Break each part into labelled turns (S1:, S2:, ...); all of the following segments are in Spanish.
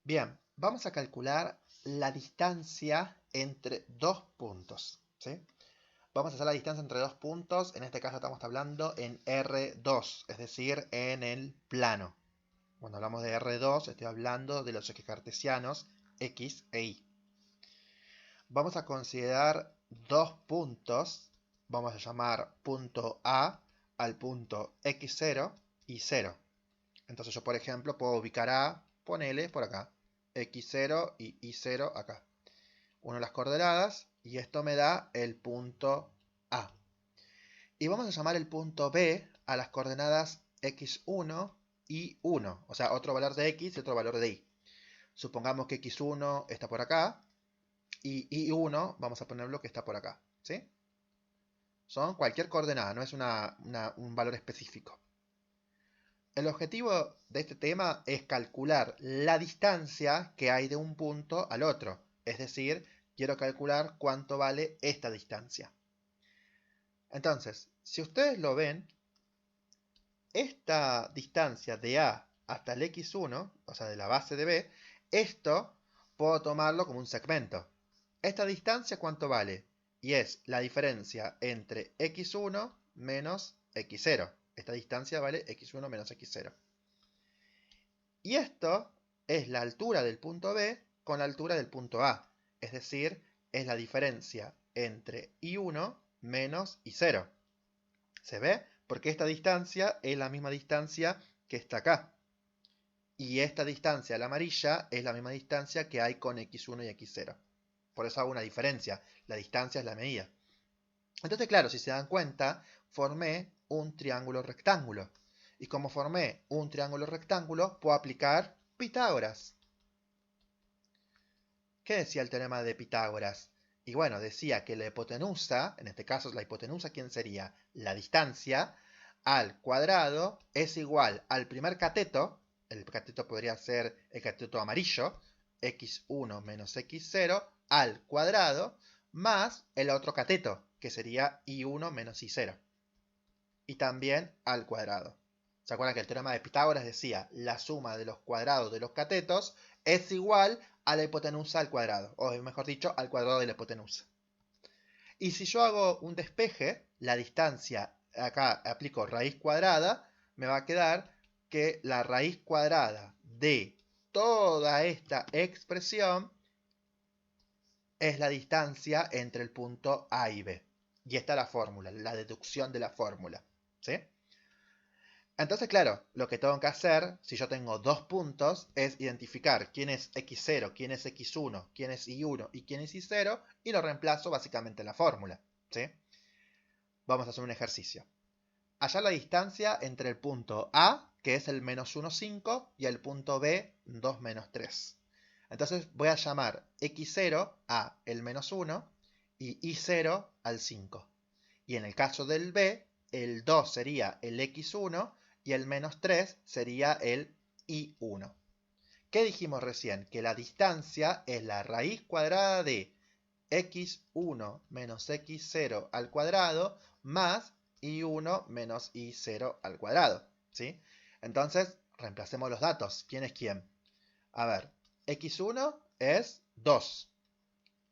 S1: Bien, vamos a calcular la distancia entre dos puntos, ¿sí? Vamos a hacer la distancia entre dos puntos, en este caso estamos hablando en R2, es decir, en el plano. Cuando hablamos de R2, estoy hablando de los ejes cartesianos X e Y. Vamos a considerar dos puntos, vamos a llamar punto A al punto X0 y 0. Entonces yo, por ejemplo, puedo ubicar A, ponele por acá, X0 y Y0 acá. Uno las coordenadas y esto me da el punto A. Y vamos a llamar el punto B a las coordenadas X1 y 1, o sea, otro valor de X y otro valor de Y. Supongamos que X1 está por acá y Y1 vamos a ponerlo que está por acá, ¿sí? Son cualquier coordenada, no es un valor específico. El objetivo de este tema es calcular la distancia que hay de un punto al otro. Es decir, quiero calcular cuánto vale esta distancia. Entonces, si ustedes lo ven, esta distancia de A hasta el X1, o sea, de la base de B, esto puedo tomarlo como un segmento. ¿Esta distancia cuánto vale? Y es la diferencia entre X1 menos X0. Esta distancia vale X1 menos X0. Y esto es la altura del punto B con la altura del punto A. Es decir, es la diferencia entre I1 menos I0. ¿Se ve? Porque esta distancia es la misma distancia que está acá. Y esta distancia, la amarilla, es la misma distancia que hay con X1 y X0. Por eso hago una diferencia. La distancia es la medida. Entonces, claro, si se dan cuenta, formé un triángulo rectángulo. Y como formé un triángulo rectángulo, puedo aplicar Pitágoras. ¿Qué decía el teorema de Pitágoras? Y bueno, decía que la hipotenusa, en este caso la hipotenusa, ¿quién sería? La distancia al cuadrado es igual al primer cateto, el cateto podría ser el cateto amarillo, x1 menos x0 al cuadrado, más el otro cateto, que sería y1 menos y0. Y también al cuadrado. ¿Se acuerdan que el teorema de Pitágoras decía la suma de los cuadrados de los catetos es igual a la hipotenusa al cuadrado? O mejor dicho, al cuadrado de la hipotenusa. Y si yo hago un despeje, la distancia, acá aplico raíz cuadrada, me va a quedar que la raíz cuadrada de toda esta expresión es la distancia entre el punto A y B. Y esta es la fórmula, la deducción de la fórmula. ¿Sí? Entonces, claro, lo que tengo que hacer, si yo tengo dos puntos, es identificar quién es x0, quién es x1, quién es y1 y quién es y0, y lo reemplazo básicamente en la fórmula. ¿Sí? Vamos a hacer un ejercicio. Hallar la distancia entre el punto A, que es el menos 1, 5, y el punto B, 2, menos 3. Entonces voy a llamar x0 a el menos 1 y y0 al 5. Y en el caso del B, el 2 sería el x1 y el menos 3 sería el y1. ¿Qué dijimos recién? Que la distancia es la raíz cuadrada de x1 menos x0 al cuadrado más y1 menos y0 al cuadrado. ¿Sí? Entonces, reemplacemos los datos. ¿Quién es quién? A ver, x1 es 2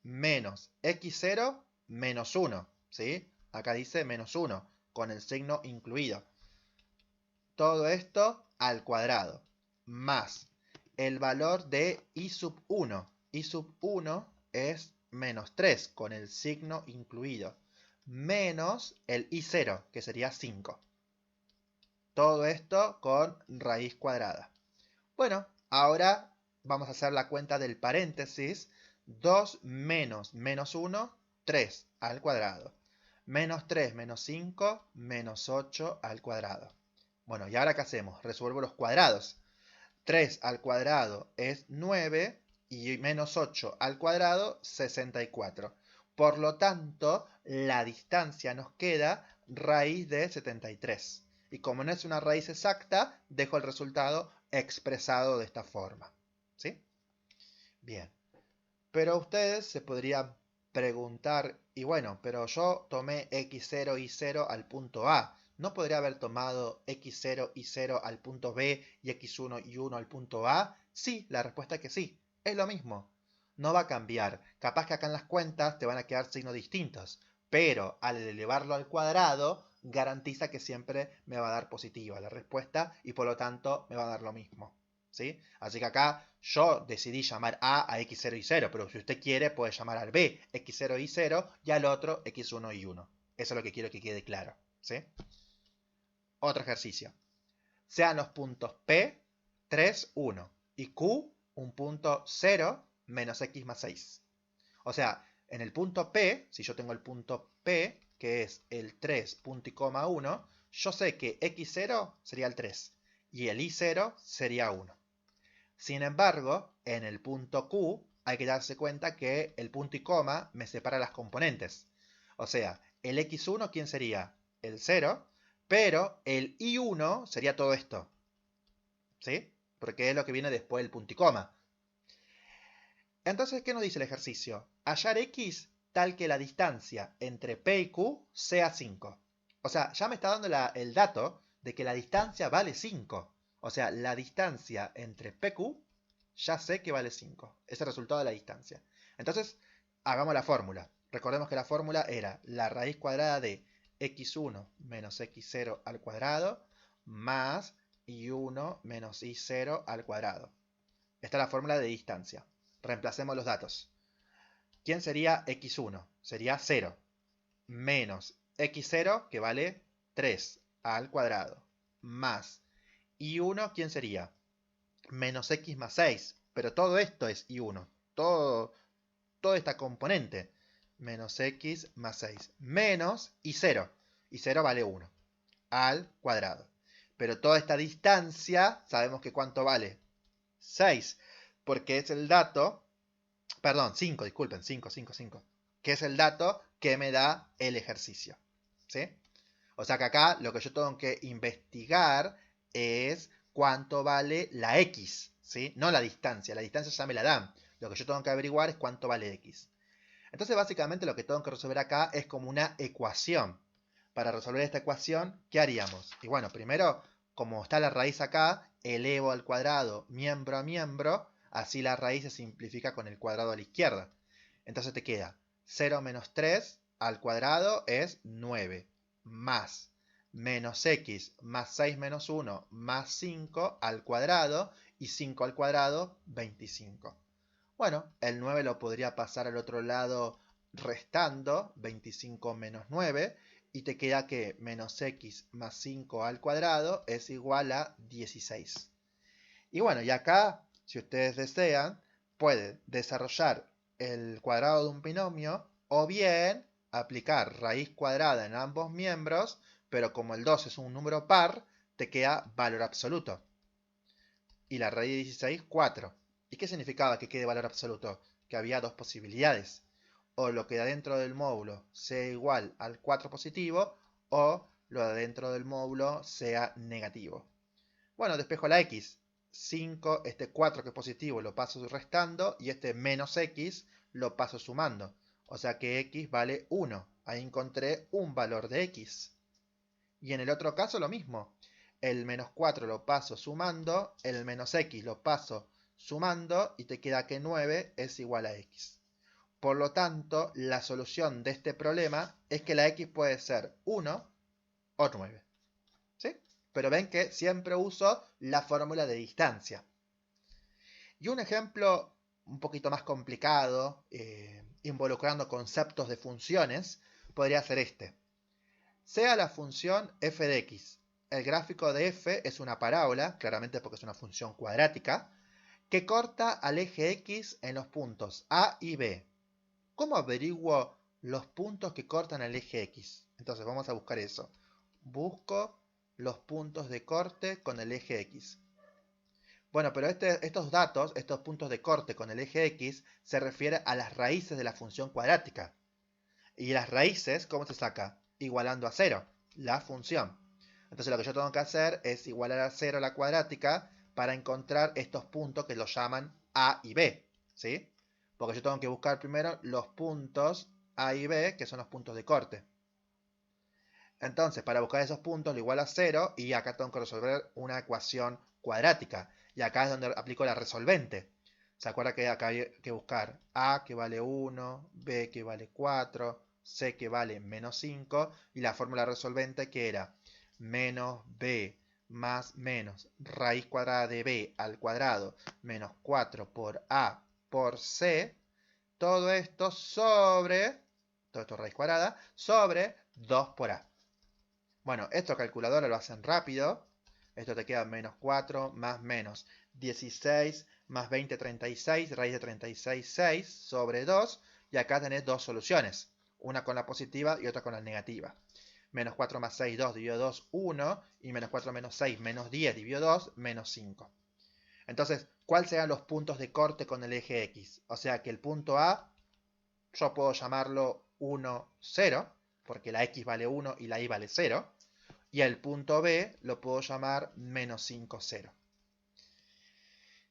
S1: menos x0 menos 1. ¿Sí? Acá dice menos 1 con el signo incluido. Todo esto al cuadrado más el valor de y sub 1. Y sub 1 es menos 3 con el signo incluido, menos el y0, que sería 5. Todo esto con raíz cuadrada. Bueno, ahora vamos a hacer la cuenta del paréntesis. 2 menos menos 1, 3 al cuadrado. Menos 3 menos 5, menos 8 al cuadrado. Bueno, ¿y ahora qué hacemos? Resuelvo los cuadrados. 3 al cuadrado es 9 y menos 8 al cuadrado 64. Por lo tanto, la distancia nos queda raíz de 73. Y como no es una raíz exacta, dejo el resultado expresado de esta forma. ¿Sí? Bien. Pero ustedes se podrían preguntar, y bueno, pero yo tomé x0 y 0 al punto A. ¿No podría haber tomado x0 y 0 al punto B y x1 y 1 al punto A? Sí, la respuesta es que sí. Es lo mismo. No va a cambiar. Capaz que acá en las cuentas te van a quedar signos distintos, pero al elevarlo al cuadrado garantiza que siempre me va a dar positiva la respuesta y por lo tanto me va a dar lo mismo. ¿Sí? Así que acá yo decidí llamar a x0 y 0, pero si usted quiere puede llamar al B x0 y 0 y al otro x1 y 1. Eso es lo que quiero que quede claro. ¿Sí? Otro ejercicio. Sean los puntos P, 3, 1 y Q un punto 0 menos x más 6. O sea, en el punto P, si yo tengo el punto P, que es el 3, punto y coma 1, yo sé que x0 sería el 3 y el y0 sería 1. Sin embargo, en el punto Q hay que darse cuenta que el punto y coma me separa las componentes. O sea, el x1, ¿quién sería? El 0, pero el y1 sería todo esto. ¿Sí? Porque es lo que viene después del punto y coma. Entonces, ¿qué nos dice el ejercicio? Hallar x tal que la distancia entre P y Q sea 5. O sea, ya me está dando el dato de que la distancia vale 5. O sea, la distancia entre PQ ya sé que vale 5. Es el resultado de la distancia. Entonces, hagamos la fórmula. Recordemos que la fórmula era la raíz cuadrada de x1 menos x0 al cuadrado más y1 menos y0 al cuadrado. Esta es la fórmula de distancia. Reemplacemos los datos. ¿Quién sería x1? Sería 0 menos x0, que vale 3 al cuadrado, más y1, ¿quién sería? Menos x más 6, pero todo esto es y1, toda esta componente, menos x más 6, menos y0 vale 1, al cuadrado. Pero toda esta distancia, sabemos que ¿cuánto vale? 6, porque es el dato, perdón, 5, disculpen, 5, que es el dato que me da el ejercicio. ¿Sí? O sea que acá lo que yo tengo que investigar es cuánto vale la x, ¿sí? No la distancia ya me la dan. Lo que yo tengo que averiguar es cuánto vale x. Entonces básicamente lo que tengo que resolver acá es como una ecuación. Para resolver esta ecuación, ¿qué haríamos? Y bueno, primero, como está la raíz acá, elevo al cuadrado miembro a miembro, así la raíz se simplifica con el cuadrado a la izquierda. Entonces te queda 0 menos 3 al cuadrado es 9, más menos x más 6 menos 1 más 5 al cuadrado, y 5 al cuadrado, 25. Bueno, el 9 lo podría pasar al otro lado restando, 25 menos 9, y te queda que menos x más 5 al cuadrado es igual a 16. Y bueno, y acá, si ustedes desean, pueden desarrollar el cuadrado de un binomio o bien aplicar raíz cuadrada en ambos miembros, pero como el 2 es un número par, te queda valor absoluto. Y la raíz de 16, 4. ¿Y qué significaba que quede valor absoluto? Que había dos posibilidades. O lo que de adentro del módulo sea igual al 4 positivo, o lo de adentro del módulo sea negativo. Bueno, despejo la x. 5, este 4 que es positivo lo paso restando, y este menos x lo paso sumando. O sea que x vale 1. Ahí encontré un valor de x. Y en el otro caso lo mismo. El menos 4 lo paso sumando, el menos x lo paso sumando, y te queda que 9 es igual a x. Por lo tanto, la solución de este problema es que la x puede ser 1 o 9. ¿Sí? Pero ven que siempre uso la fórmula de distancia. Y un ejemplo un poquito más complicado, involucrando conceptos de funciones, podría ser este. Sea la función f de x. El gráfico de f es una parábola, claramente porque es una función cuadrática, que corta al eje x en los puntos A y B. ¿Cómo averiguo los puntos que cortan al eje x? Entonces vamos a buscar eso. Busco los puntos de corte con el eje x. Bueno, pero estos datos, estos puntos de corte con el eje x, se refiere a las raíces de la función cuadrática. Y las raíces, ¿cómo se saca? Igualando a 0, la función. Entonces lo que yo tengo que hacer es igualar a 0 la cuadrática para encontrar estos puntos que los llaman A y B, ¿sí? Porque yo tengo que buscar primero los puntos A y B, que son los puntos de corte. Entonces, para buscar esos puntos lo igual a 0 y acá tengo que resolver una ecuación cuadrática. Y acá es donde aplico la resolvente. ¿Se acuerda que acá hay que buscar A que vale 1, B que vale 4, C que vale menos 5 y la fórmula resolvente que era menos B más menos raíz cuadrada de B al cuadrado menos 4 por A por C, todo esto sobre, todo esto raíz cuadrada, sobre 2 por A. Bueno, esto calculadora lo hacen rápido. Esto te queda menos 4 más menos 16 más 20, 36, raíz de 36, 6 sobre 2. Y acá tenés dos soluciones. Una con la positiva y otra con la negativa. Menos 4 más 6, 2, dividido 2, 1. Y menos 4 menos 6, menos 10, dividido 2, menos 5. Entonces, ¿cuáles serán los puntos de corte con el eje X? O sea que el punto A, yo puedo llamarlo 1, 0, porque la X vale 1 y la Y vale 0. Y el punto B lo puedo llamar menos 5, 0.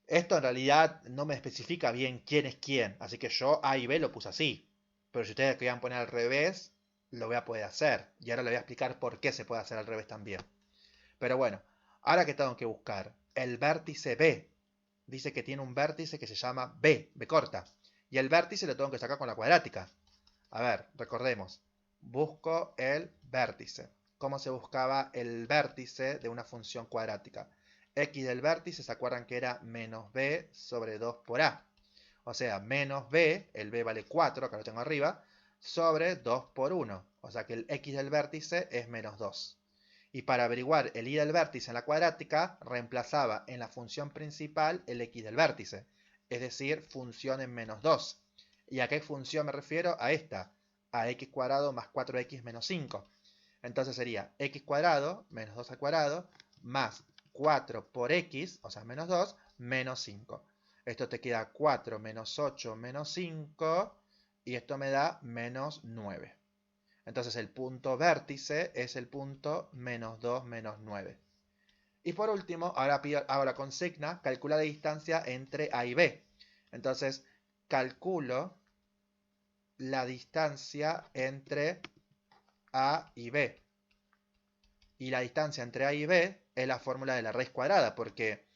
S1: Esto en realidad no me especifica bien quién es quién, así que yo A y B lo puse así. Pero si ustedes querían poner al revés, lo voy a poder hacer. Y ahora les voy a explicar por qué se puede hacer al revés también. Pero bueno, ahora que tengo que buscar el vértice B. Dice que tiene un vértice que se llama B, B corta. Y el vértice lo tengo que sacar con la cuadrática. A ver, recordemos. Busco el vértice. ¿Cómo se buscaba el vértice de una función cuadrática? X del vértice, ¿se acuerdan que era menos b sobre 2 por a? O sea, menos b, el b vale 4, acá lo tengo arriba, sobre 2 por 1. O sea que el x del vértice es menos 2. Y para averiguar el y del vértice en la cuadrática, reemplazaba en la función principal el x del vértice. Es decir, función en menos 2. ¿Y a qué función me refiero? A esta. A x cuadrado más 4x menos 5. Entonces sería x cuadrado menos 2 al cuadrado más 4 por x, o sea, menos 2, menos 5. Esto te queda 4 menos 8 menos 5 y esto me da menos 9. Entonces el punto vértice es el punto menos 2 menos 9. Y por último, ahora la consigna, calcula la distancia entre A y B. Entonces calculo la distancia entre A y B. Y la distancia entre A y B es la fórmula de la raíz cuadrada, porque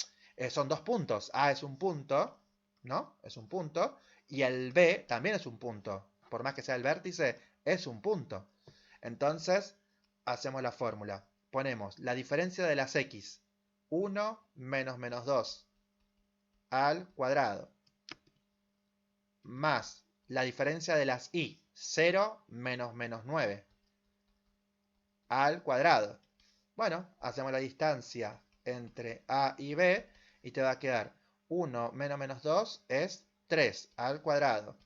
S1: son dos puntos. A es un punto, ¿no? Es un punto. Y el B también es un punto. Por más que sea el vértice, es un punto. Entonces, hacemos la fórmula. Ponemos la diferencia de las X. 1 menos menos 2 al cuadrado. Más la diferencia de las Y. 0 menos menos 9 al cuadrado. Bueno, hacemos la distancia entre A y B y te va a quedar 1 menos menos 2 es 3 al cuadrado.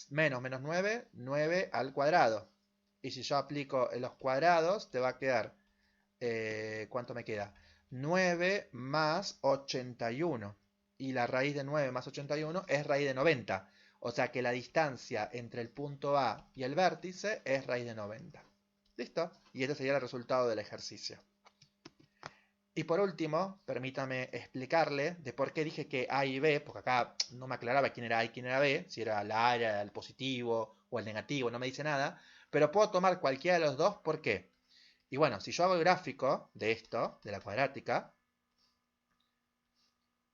S1: Menos menos 9, 9 al cuadrado. Y si yo aplico los cuadrados, te va a quedar, ¿cuánto me queda? 9 más 81. Y la raíz de 9 más 81 es raíz de 90. O sea que la distancia entre el punto A y el vértice es raíz de 90. ¿Listo? Y este sería el resultado del ejercicio. Y por último, permítame explicarle de por qué dije que A y B, porque acá no me aclaraba quién era A y quién era B, si era la área, el positivo o el negativo, no me dice nada, pero puedo tomar cualquiera de los dos, ¿por qué? Y bueno, si yo hago el gráfico de esto, de la cuadrática,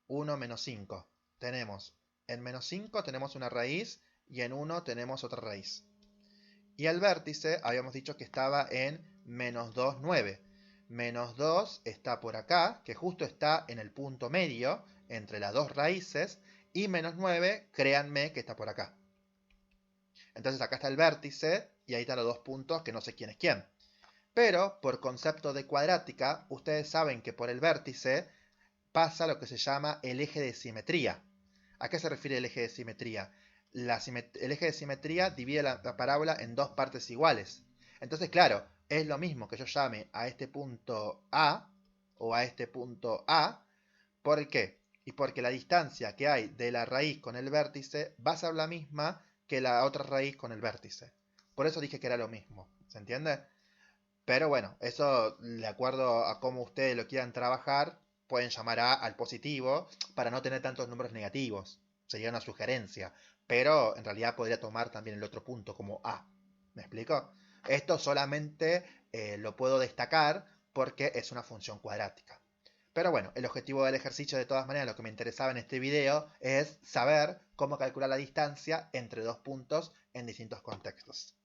S1: 1 menos 5, tenemos, en menos 5 tenemos una raíz y en 1 tenemos otra raíz. Y el vértice habíamos dicho que estaba en menos 2, 9. Menos 2 está por acá, que justo está en el punto medio entre las dos raíces, y menos 9, créanme que está por acá. Entonces acá está el vértice, y ahí están los dos puntos que no sé quién es quién. Pero, por concepto de cuadrática, ustedes saben que por el vértice pasa lo que se llama el eje de simetría. ¿A qué se refiere el eje de simetría? El eje de simetría divide la parábola en dos partes iguales. Entonces, claro, es lo mismo que yo llame a este punto A o a este punto A. ¿Por qué? Y porque la distancia que hay de la raíz con el vértice va a ser la misma que la otra raíz con el vértice. Por eso dije que era lo mismo. ¿Se entiende? Pero bueno, eso de acuerdo a cómo ustedes lo quieran trabajar, pueden llamar A al positivo para no tener tantos números negativos. Sería una sugerencia. Pero en realidad podría tomar también el otro punto como A. ¿Me explico? Esto solamente lo puedo destacar porque es una función cuadrática. Pero bueno, el objetivo del ejercicio, de todas maneras, lo que me interesaba en este video es saber cómo calcular la distancia entre dos puntos en distintos contextos.